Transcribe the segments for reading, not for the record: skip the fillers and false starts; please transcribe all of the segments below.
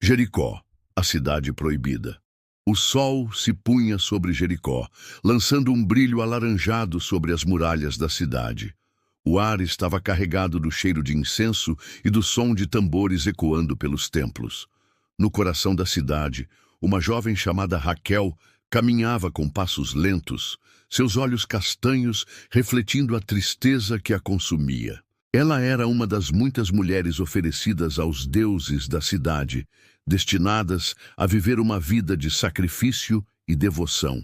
Jericó, a cidade proibida. O sol se punha sobre Jericó, lançando um brilho alaranjado sobre as muralhas da cidade. O ar estava carregado do cheiro de incenso e do som de tambores ecoando pelos templos. No coração da cidade, uma jovem chamada Raquel caminhava com passos lentos, seus olhos castanhos refletindo a tristeza que a consumia. Ela era uma das muitas mulheres oferecidas aos deuses da cidade, destinadas a viver uma vida de sacrifício e devoção.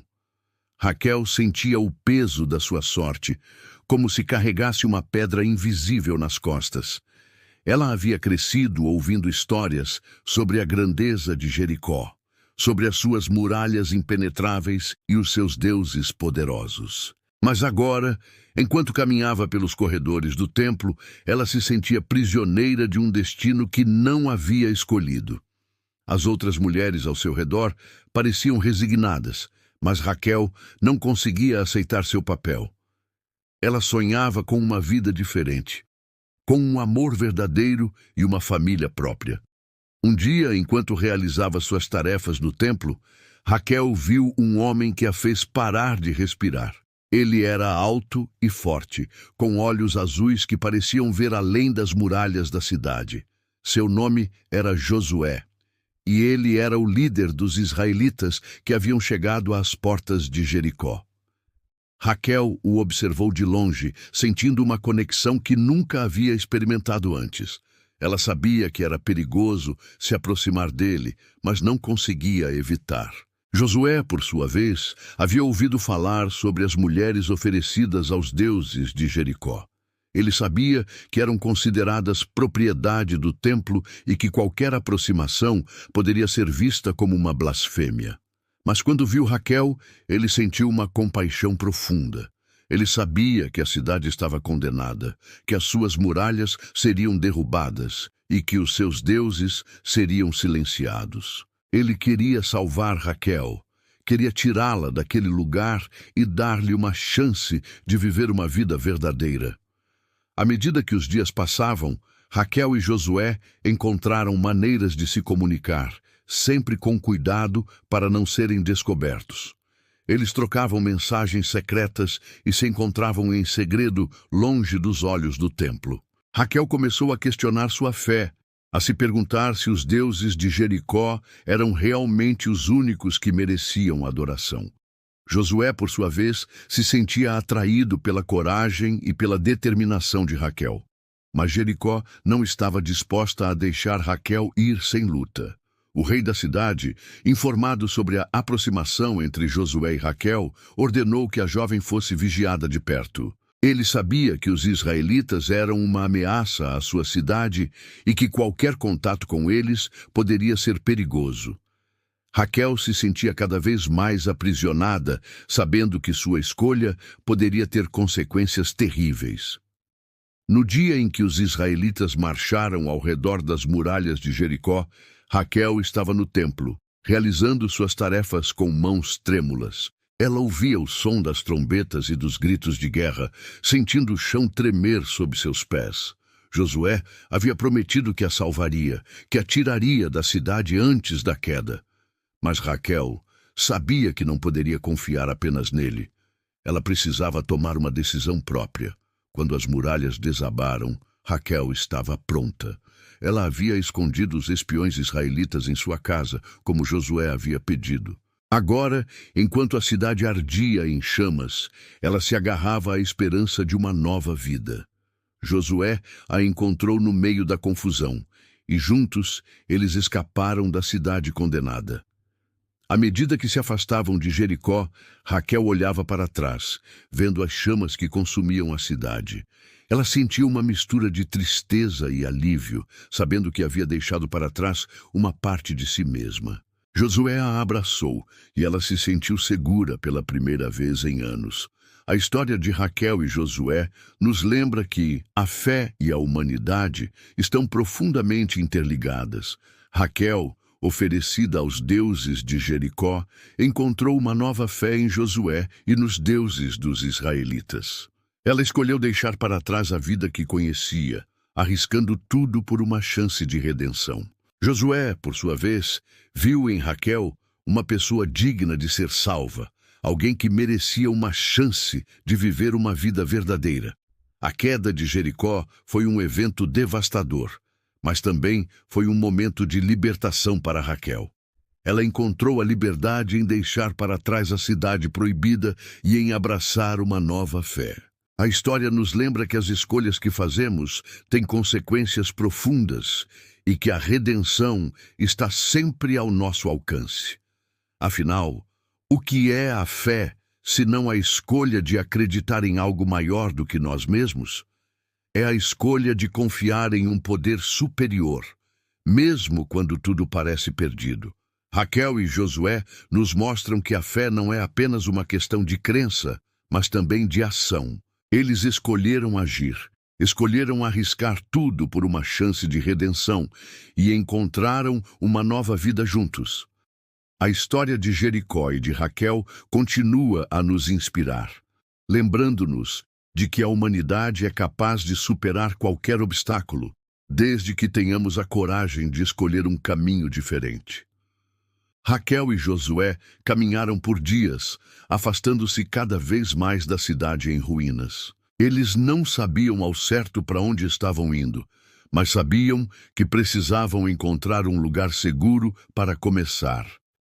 Raquel sentia o peso da sua sorte, como se carregasse uma pedra invisível nas costas. Ela havia crescido ouvindo histórias sobre a grandeza de Jericó, sobre as suas muralhas impenetráveis e os seus deuses poderosos. Mas agora, enquanto caminhava pelos corredores do templo, ela se sentia prisioneira de um destino que não havia escolhido. As outras mulheres ao seu redor pareciam resignadas, mas Raquel não conseguia aceitar seu papel. Ela sonhava com uma vida diferente, com um amor verdadeiro e uma família própria. Um dia, enquanto realizava suas tarefas no templo, Raquel viu um homem que a fez parar de respirar. Ele era alto e forte, com olhos azuis que pareciam ver além das muralhas da cidade. Seu nome era Josué, e ele era o líder dos israelitas que haviam chegado às portas de Jericó. Raquel o observou de longe, sentindo uma conexão que nunca havia experimentado antes. Ela sabia que era perigoso se aproximar dele, mas não conseguia evitar. Josué, por sua vez, havia ouvido falar sobre as mulheres oferecidas aos deuses de Jericó. Ele sabia que eram consideradas propriedade do templo e que qualquer aproximação poderia ser vista como uma blasfêmia. Mas quando viu Raquel, ele sentiu uma compaixão profunda. Ele sabia que a cidade estava condenada, que as suas muralhas seriam derrubadas e que os seus deuses seriam silenciados. Ele queria salvar Raquel, queria tirá-la daquele lugar e dar-lhe uma chance de viver uma vida verdadeira. À medida que os dias passavam, Raquel e Josué encontraram maneiras de se comunicar, sempre com cuidado para não serem descobertos. Eles trocavam mensagens secretas e se encontravam em segredo longe dos olhos do templo. Raquel começou a questionar sua fé, a se perguntar se os deuses de Jericó eram realmente os únicos que mereciam adoração. Josué, por sua vez, se sentia atraído pela coragem e pela determinação de Raquel. Mas Jericó não estava disposta a deixar Raquel ir sem luta. O rei da cidade, informado sobre a aproximação entre Josué e Raquel, ordenou que a jovem fosse vigiada de perto. Ele sabia que os israelitas eram uma ameaça à sua cidade e que qualquer contato com eles poderia ser perigoso. Raquel se sentia cada vez mais aprisionada, sabendo que sua escolha poderia ter consequências terríveis. No dia em que os israelitas marcharam ao redor das muralhas de Jericó, Raquel estava no templo, realizando suas tarefas com mãos trêmulas. Ela ouvia o som das trombetas e dos gritos de guerra, sentindo o chão tremer sob seus pés. Josué havia prometido que a salvaria, que a tiraria da cidade antes da queda. Mas Raquel sabia que não poderia confiar apenas nele. Ela precisava tomar uma decisão própria. Quando as muralhas desabaram, Raquel estava pronta. Ela havia escondido os espiões israelitas em sua casa, como Josué havia pedido. Agora, enquanto a cidade ardia em chamas, ela se agarrava à esperança de uma nova vida. Josué a encontrou no meio da confusão, e juntos eles escaparam da cidade condenada. À medida que se afastavam de Jericó, Raquel olhava para trás, vendo as chamas que consumiam a cidade. Ela sentia uma mistura de tristeza e alívio, sabendo que havia deixado para trás uma parte de si mesma. Josué a abraçou e ela se sentiu segura pela primeira vez em anos. A história de Raquel e Josué nos lembra que a fé e a humanidade estão profundamente interligadas. Raquel, oferecida aos deuses de Jericó, encontrou uma nova fé em Josué e nos deuses dos israelitas. Ela escolheu deixar para trás a vida que conhecia, arriscando tudo por uma chance de redenção. Josué, por sua vez, viu em Raquel uma pessoa digna de ser salva, alguém que merecia uma chance de viver uma vida verdadeira. A queda de Jericó foi um evento devastador, mas também foi um momento de libertação para Raquel. Ela encontrou a liberdade em deixar para trás a cidade proibida e em abraçar uma nova fé. A história nos lembra que as escolhas que fazemos têm consequências profundas e que a redenção está sempre ao nosso alcance. Afinal, o que é a fé, se não a escolha de acreditar em algo maior do que nós mesmos? É a escolha de confiar em um poder superior, mesmo quando tudo parece perdido. Raquel e Josué nos mostram que a fé não é apenas uma questão de crença, mas também de ação. Eles escolheram agir, escolheram arriscar tudo por uma chance de redenção e encontraram uma nova vida juntos. A história de Jericó e de Raquel continua a nos inspirar, lembrando-nos de que a humanidade é capaz de superar qualquer obstáculo, desde que tenhamos a coragem de escolher um caminho diferente. Raquel e Josué caminharam por dias, afastando-se cada vez mais da cidade em ruínas. Eles não sabiam ao certo para onde estavam indo, mas sabiam que precisavam encontrar um lugar seguro para começar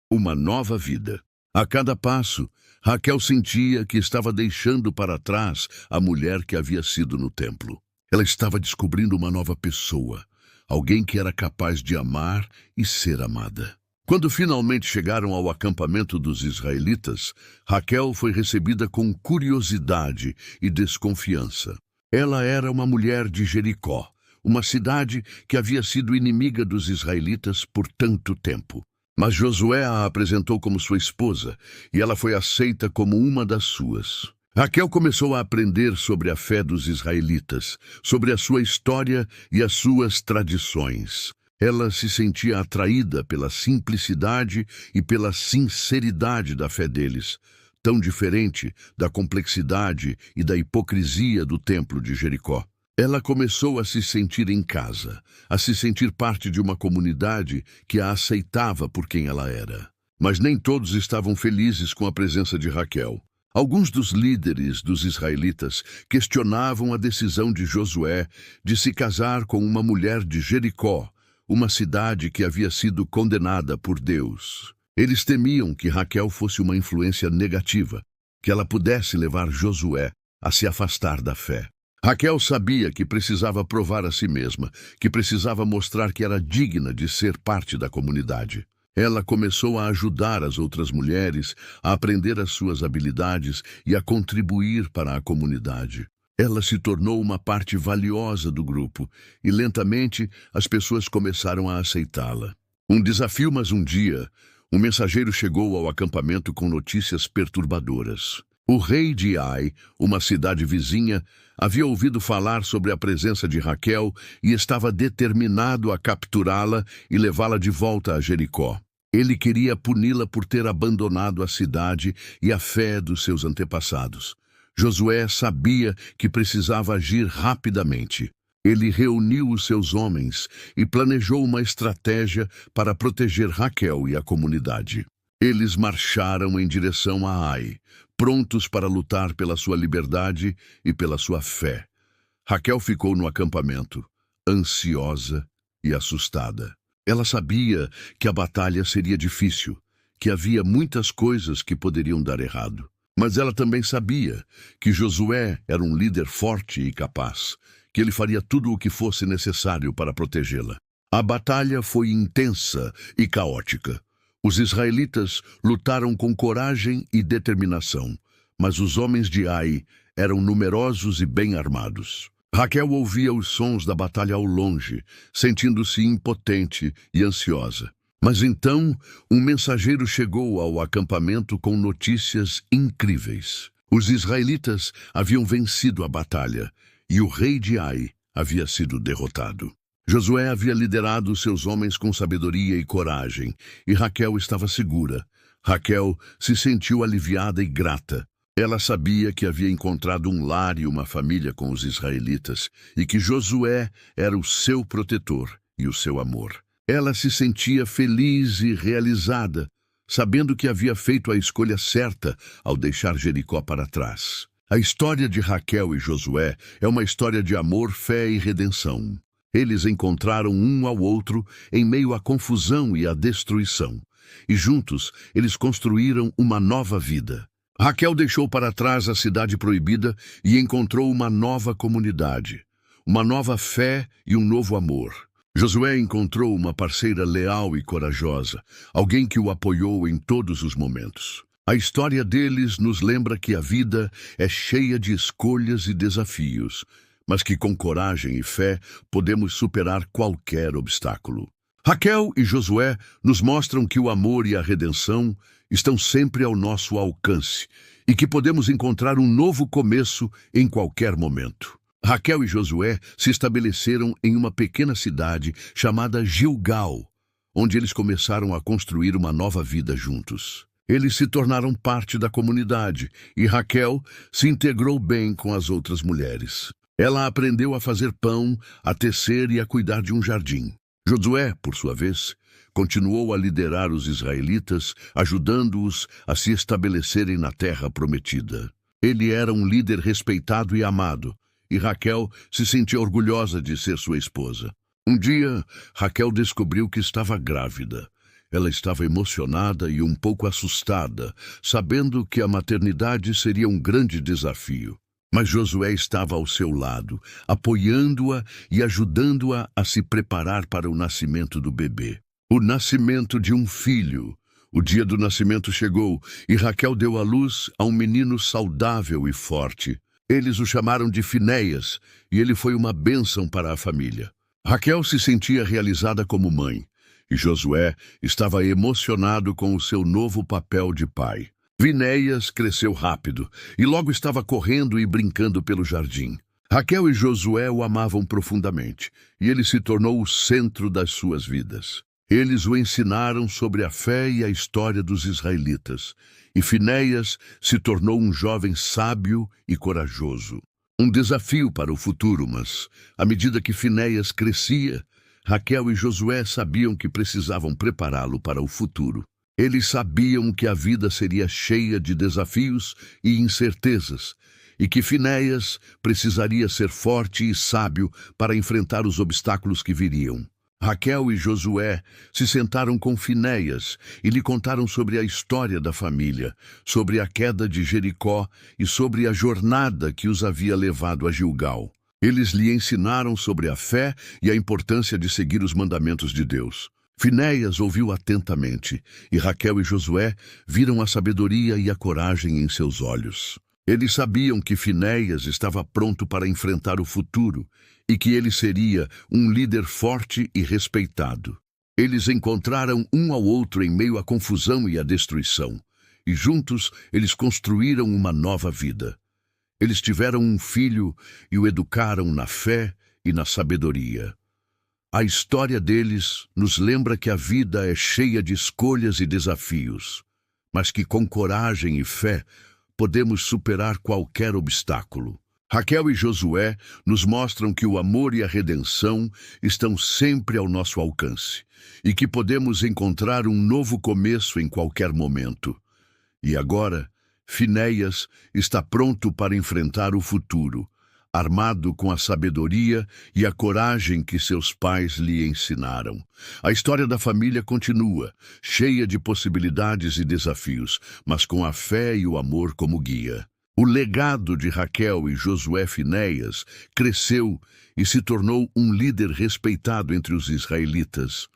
uma nova vida. A cada passo, Raquel sentia que estava deixando para trás a mulher que havia sido no templo. Ela estava descobrindo uma nova pessoa, alguém que era capaz de amar e ser amada. Quando finalmente chegaram ao acampamento dos israelitas, Raquel foi recebida com curiosidade e desconfiança. Ela era uma mulher de Jericó, uma cidade que havia sido inimiga dos israelitas por tanto tempo. Mas Josué a apresentou como sua esposa, e ela foi aceita como uma das suas. Raquel começou a aprender sobre a fé dos israelitas, sobre a sua história e as suas tradições. Ela se sentia atraída pela simplicidade e pela sinceridade da fé deles, tão diferente da complexidade e da hipocrisia do templo de Jericó. Ela começou a se sentir em casa, a se sentir parte de uma comunidade que a aceitava por quem ela era. Mas nem todos estavam felizes com a presença de Raquel. Alguns dos líderes dos israelitas questionavam a decisão de Josué de se casar com uma mulher de Jericó, uma cidade que havia sido condenada por Deus. Eles temiam que Raquel fosse uma influência negativa, que ela pudesse levar Josué a se afastar da fé. Raquel sabia que precisava provar a si mesma, que precisava mostrar que era digna de ser parte da comunidade. Ela começou a ajudar as outras mulheres, a aprender as suas habilidades e a contribuir para a comunidade. Ela se tornou uma parte valiosa do grupo e, lentamente, as pessoas começaram a aceitá-la. Um desafio, mas um dia, um mensageiro chegou ao acampamento com notícias perturbadoras. O rei de Ai, uma cidade vizinha, havia ouvido falar sobre a presença de Raquel e estava determinado a capturá-la e levá-la de volta a Jericó. Ele queria puni-la por ter abandonado a cidade e a fé dos seus antepassados. Josué sabia que precisava agir rapidamente. Ele reuniu os seus homens e planejou uma estratégia para proteger Raquel e a comunidade. Eles marcharam em direção a Ai, prontos para lutar pela sua liberdade e pela sua fé. Raquel ficou no acampamento, ansiosa e assustada. Ela sabia que a batalha seria difícil, que havia muitas coisas que poderiam dar errado. Mas ela também sabia que Josué era um líder forte e capaz, que ele faria tudo o que fosse necessário para protegê-la. A batalha foi intensa e caótica. Os israelitas lutaram com coragem e determinação, mas os homens de Ai eram numerosos e bem armados. Raquel ouvia os sons da batalha ao longe, sentindo-se impotente e ansiosa. Mas então, um mensageiro chegou ao acampamento com notícias incríveis. Os israelitas haviam vencido a batalha e o rei de Ai havia sido derrotado. Josué havia liderado seus homens com sabedoria e coragem, e Raquel estava segura. Raquel se sentiu aliviada e grata. Ela sabia que havia encontrado um lar e uma família com os israelitas, e que Josué era o seu protetor e o seu amor. Ela se sentia feliz e realizada, sabendo que havia feito a escolha certa ao deixar Jericó para trás. A história de Raquel e Josué é uma história de amor, fé e redenção. Eles encontraram um ao outro em meio à confusão e à destruição. E juntos, eles construíram uma nova vida. Raquel deixou para trás a cidade proibida e encontrou uma nova comunidade, uma nova fé e um novo amor. Josué encontrou uma parceira leal e corajosa, alguém que o apoiou em todos os momentos. A história deles nos lembra que a vida é cheia de escolhas e desafios, mas que com coragem e fé podemos superar qualquer obstáculo. Raquel e Josué nos mostram que o amor e a redenção estão sempre ao nosso alcance e que podemos encontrar um novo começo em qualquer momento. Raquel e Josué se estabeleceram em uma pequena cidade chamada Gilgal, onde eles começaram a construir uma nova vida juntos. Eles se tornaram parte da comunidade e Raquel se integrou bem com as outras mulheres. Ela aprendeu a fazer pão, a tecer e a cuidar de um jardim. Josué, por sua vez, continuou a liderar os israelitas, ajudando-os a se estabelecerem na terra prometida. Ele era um líder respeitado e amado, e Raquel se sentia orgulhosa de ser sua esposa. Um dia, Raquel descobriu que estava grávida. Ela estava emocionada e um pouco assustada, sabendo que a maternidade seria um grande desafio. Mas Josué estava ao seu lado, apoiando-a e ajudando-a a se preparar para o nascimento do bebê. O nascimento de um filho. O dia do nascimento chegou e Raquel deu à luz a um menino saudável e forte. Eles o chamaram de Finéias e ele foi uma bênção para a família. Raquel se sentia realizada como mãe. E Josué estava emocionado com o seu novo papel de pai. Finéias cresceu rápido e logo estava correndo e brincando pelo jardim. Raquel e Josué o amavam profundamente e ele se tornou o centro das suas vidas. Eles o ensinaram sobre a fé e a história dos israelitas. E Finéias se tornou um jovem sábio e corajoso. Um desafio para o futuro, mas, à medida que Finéias crescia, Raquel e Josué sabiam que precisavam prepará-lo para o futuro. Eles sabiam que a vida seria cheia de desafios e incertezas, e que Finéias precisaria ser forte e sábio para enfrentar os obstáculos que viriam. Raquel e Josué se sentaram com Finéias e lhe contaram sobre a história da família, sobre a queda de Jericó e sobre a jornada que os havia levado a Gilgal. Eles lhe ensinaram sobre a fé e a importância de seguir os mandamentos de Deus. Finéias ouviu atentamente, e Raquel e Josué viram a sabedoria e a coragem em seus olhos. Eles sabiam que Finéias estava pronto para enfrentar o futuro e que ele seria um líder forte e respeitado. Eles encontraram um ao outro em meio à confusão e à destruição, e juntos eles construíram uma nova vida. Eles tiveram um filho e o educaram na fé e na sabedoria. A história deles nos lembra que a vida é cheia de escolhas e desafios, mas que com coragem e fé podemos superar qualquer obstáculo. Raquel e Josué nos mostram que o amor e a redenção estão sempre ao nosso alcance e que podemos encontrar um novo começo em qualquer momento. E agora, Finéias está pronto para enfrentar o futuro, armado com a sabedoria e a coragem que seus pais lhe ensinaram. A história da família continua, cheia de possibilidades e desafios, mas com a fé e o amor como guia. O legado de Raquel e Josué Finéias cresceu e se tornou um líder respeitado entre os israelitas.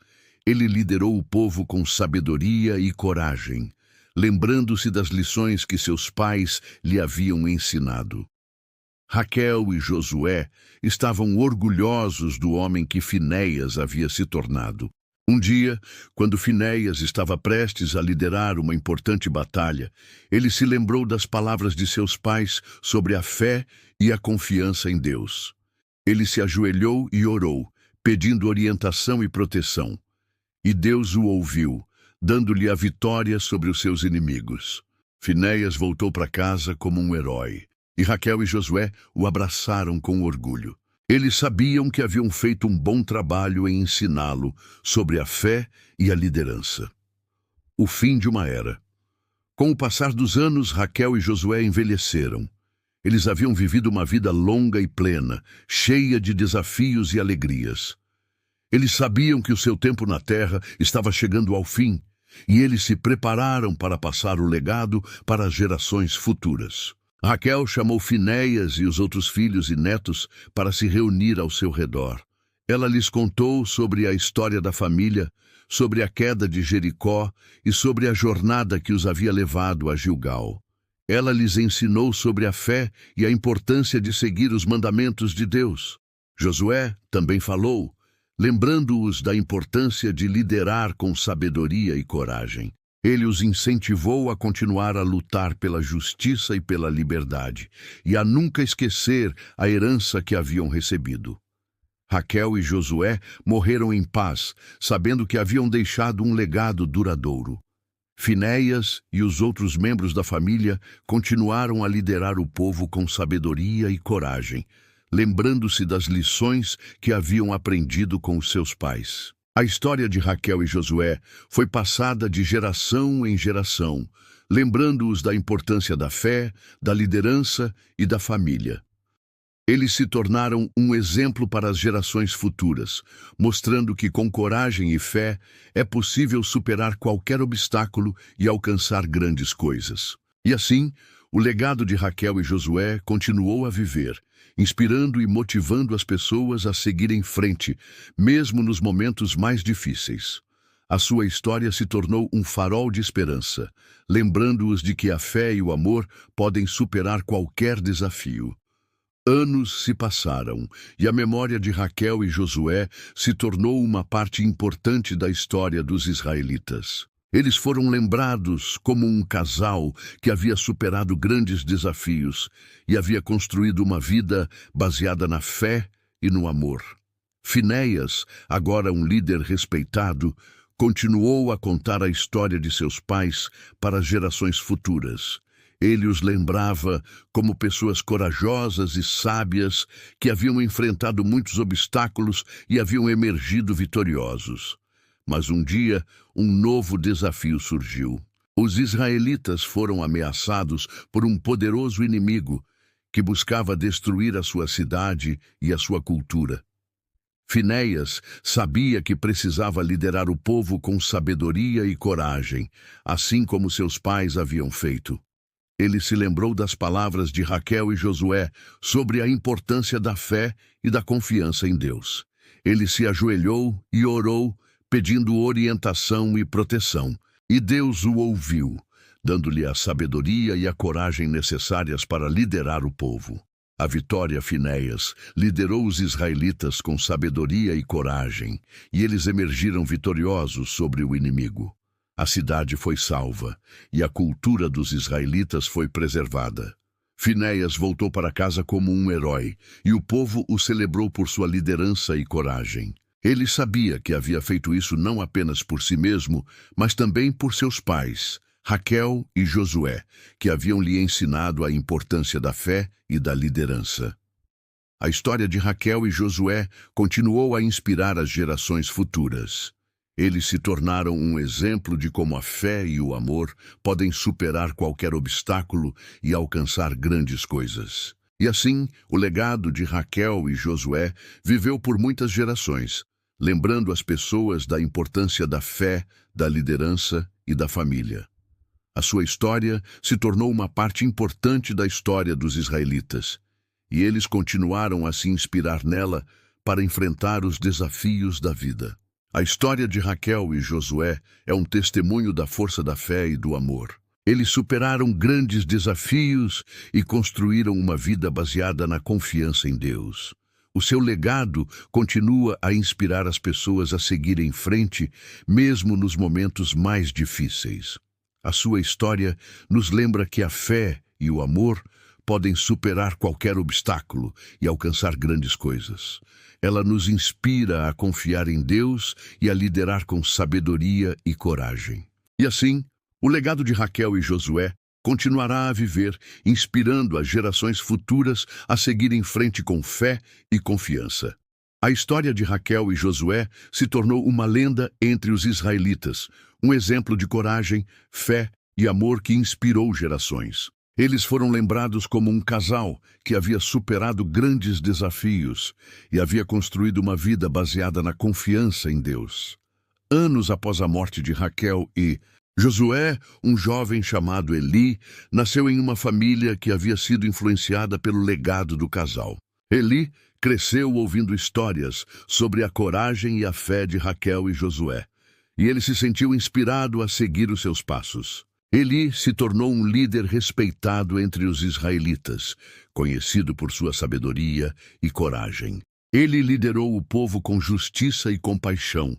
Ele liderou o povo com sabedoria e coragem, lembrando-se das lições que seus pais lhe haviam ensinado. Raquel e Josué estavam orgulhosos do homem que Finéias havia se tornado. Um dia, quando Finéias estava prestes a liderar uma importante batalha, ele se lembrou das palavras de seus pais sobre a fé e a confiança em Deus. Ele se ajoelhou e orou, pedindo orientação e proteção. E Deus o ouviu, dando-lhe a vitória sobre os seus inimigos. Finéias voltou para casa como um herói, e Raquel e Josué o abraçaram com orgulho. Eles sabiam que haviam feito um bom trabalho em ensiná-lo sobre a fé e a liderança. O fim de uma era. Com o passar dos anos, Raquel e Josué envelheceram. Eles haviam vivido uma vida longa e plena, cheia de desafios e alegrias. Eles sabiam que o seu tempo na terra estava chegando ao fim, e eles se prepararam para passar o legado para as gerações futuras. Raquel chamou Finéias e os outros filhos e netos para se reunir ao seu redor. Ela lhes contou sobre a história da família, sobre a queda de Jericó e sobre a jornada que os havia levado a Gilgal. Ela lhes ensinou sobre a fé e a importância de seguir os mandamentos de Deus. Josué também falou, lembrando-os da importância de liderar com sabedoria e coragem. Ele os incentivou a continuar a lutar pela justiça e pela liberdade, e a nunca esquecer a herança que haviam recebido. Raquel e Josué morreram em paz, sabendo que haviam deixado um legado duradouro. Finéias e os outros membros da família continuaram a liderar o povo com sabedoria e coragem, lembrando-se das lições que haviam aprendido com os seus pais. A história de Raquel e Josué foi passada de geração em geração, lembrando-os da importância da fé, da liderança e da família. Eles se tornaram um exemplo para as gerações futuras, mostrando que com coragem e fé é possível superar qualquer obstáculo e alcançar grandes coisas. E assim, o legado de Raquel e Josué continuou a viver, inspirando e motivando as pessoas a seguir em frente, mesmo nos momentos mais difíceis. A sua história se tornou um farol de esperança, lembrando-os de que a fé e o amor podem superar qualquer desafio. Anos se passaram, e a memória de Raquel e Josué se tornou uma parte importante da história dos israelitas. Eles foram lembrados como um casal que havia superado grandes desafios e havia construído uma vida baseada na fé e no amor. Finéias, agora um líder respeitado, continuou a contar a história de seus pais para as gerações futuras. Ele os lembrava como pessoas corajosas e sábias que haviam enfrentado muitos obstáculos e haviam emergido vitoriosos. Mas um dia, um novo desafio surgiu. Os israelitas foram ameaçados por um poderoso inimigo que buscava destruir a sua cidade e a sua cultura. Finéias sabia que precisava liderar o povo com sabedoria e coragem, assim como seus pais haviam feito. Ele se lembrou das palavras de Raquel e Josué sobre a importância da fé e da confiança em Deus. Ele se ajoelhou e orou, pedindo orientação e proteção, e Deus o ouviu, dando-lhe a sabedoria e a coragem necessárias para liderar o povo. A vitória Finéias liderou os israelitas com sabedoria e coragem, e eles emergiram vitoriosos sobre o inimigo. A cidade foi salva, e a cultura dos israelitas foi preservada. Finéias voltou para casa como um herói, e o povo o celebrou por sua liderança e coragem. Ele sabia que havia feito isso não apenas por si mesmo, mas também por seus pais, Raquel e Josué, que haviam lhe ensinado a importância da fé e da liderança. A história de Raquel e Josué continuou a inspirar as gerações futuras. Eles se tornaram um exemplo de como a fé e o amor podem superar qualquer obstáculo e alcançar grandes coisas. E assim, o legado de Raquel e Josué viveu por muitas gerações, lembrando as pessoas da importância da fé, da liderança e da família. A sua história se tornou uma parte importante da história dos israelitas, e eles continuaram a se inspirar nela para enfrentar os desafios da vida. A história de Raquel e Josué é um testemunho da força da fé e do amor. Eles superaram grandes desafios e construíram uma vida baseada na confiança em Deus. O seu legado continua a inspirar as pessoas a seguirem em frente, mesmo nos momentos mais difíceis. A sua história nos lembra que a fé e o amor podem superar qualquer obstáculo e alcançar grandes coisas. Ela nos inspira a confiar em Deus e a liderar com sabedoria e coragem. E assim, o legado de Raquel e Josué continuará a viver, inspirando as gerações futuras a seguir em frente com fé e confiança. A história de Raquel e Josué se tornou uma lenda entre os israelitas, um exemplo de coragem, fé e amor que inspirou gerações. Eles foram lembrados como um casal que havia superado grandes desafios e havia construído uma vida baseada na confiança em Deus. Anos após a morte de Raquel e Josué, um jovem chamado Eli, nasceu em uma família que havia sido influenciada pelo legado do casal. Eli cresceu ouvindo histórias sobre a coragem e a fé de Raquel e Josué, e ele se sentiu inspirado a seguir os seus passos. Eli se tornou um líder respeitado entre os israelitas, conhecido por sua sabedoria e coragem. Ele liderou o povo com justiça e compaixão,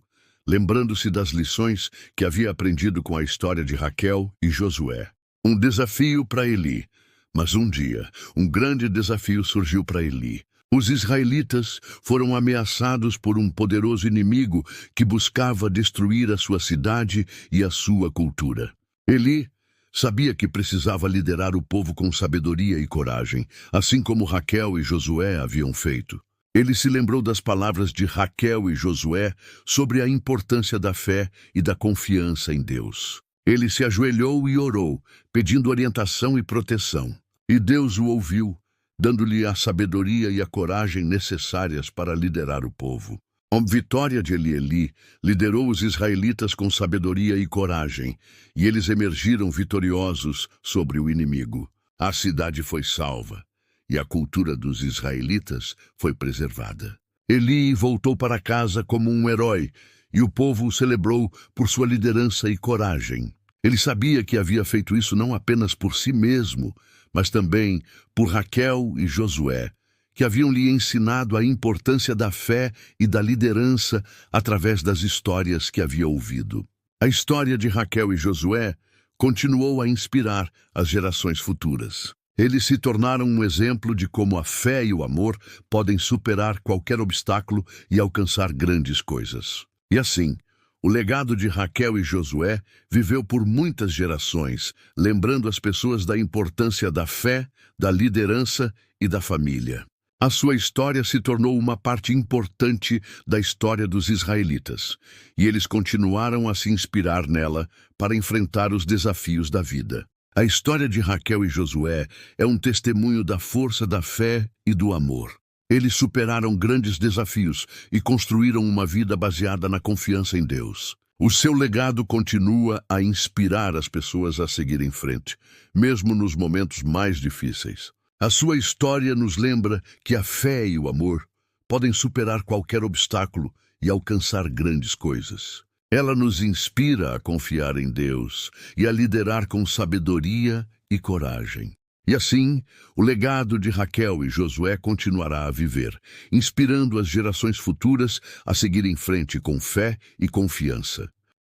lembrando-se das lições que havia aprendido com a história de Raquel e Josué. Um desafio para Eli, mas um dia, um grande desafio surgiu para Eli. Os israelitas foram ameaçados por um poderoso inimigo que buscava destruir a sua cidade e a sua cultura. Eli sabia que precisava liderar o povo com sabedoria e coragem, assim como Raquel e Josué haviam feito. Ele se lembrou das palavras de Raquel e Josué sobre a importância da fé e da confiança em Deus. Ele se ajoelhou e orou, pedindo orientação e proteção. E Deus o ouviu, dando-lhe a sabedoria e a coragem necessárias para liderar o povo. A vitória de Eli liderou os israelitas com sabedoria e coragem, e eles emergiram vitoriosos sobre o inimigo. A cidade foi salva, e a cultura dos israelitas foi preservada. Eli voltou para casa como um herói, e o povo o celebrou por sua liderança e coragem. Ele sabia que havia feito isso não apenas por si mesmo, mas também por Raquel e Josué, que haviam lhe ensinado a importância da fé e da liderança através das histórias que havia ouvido. A história de Raquel e Josué continuou a inspirar as gerações futuras. Eles se tornaram um exemplo de como a fé e o amor podem superar qualquer obstáculo e alcançar grandes coisas. E assim, o legado de Raquel e Josué viveu por muitas gerações, lembrando as pessoas da importância da fé, da liderança e da família. A sua história se tornou uma parte importante da história dos israelitas, e eles continuaram a se inspirar nela para enfrentar os desafios da vida. A história de Raquel e Josué é um testemunho da força da fé e do amor. Eles superaram grandes desafios e construíram uma vida baseada na confiança em Deus. O seu legado continua a inspirar as pessoas a seguir em frente, mesmo nos momentos mais difíceis. A sua história nos lembra que a fé e o amor podem superar qualquer obstáculo e alcançar grandes coisas. Ela nos inspira a confiar em Deus e a liderar com sabedoria e coragem. E assim, o legado de Raquel e Josué continuará a viver, inspirando as gerações futuras a seguir em frente com fé e confiança.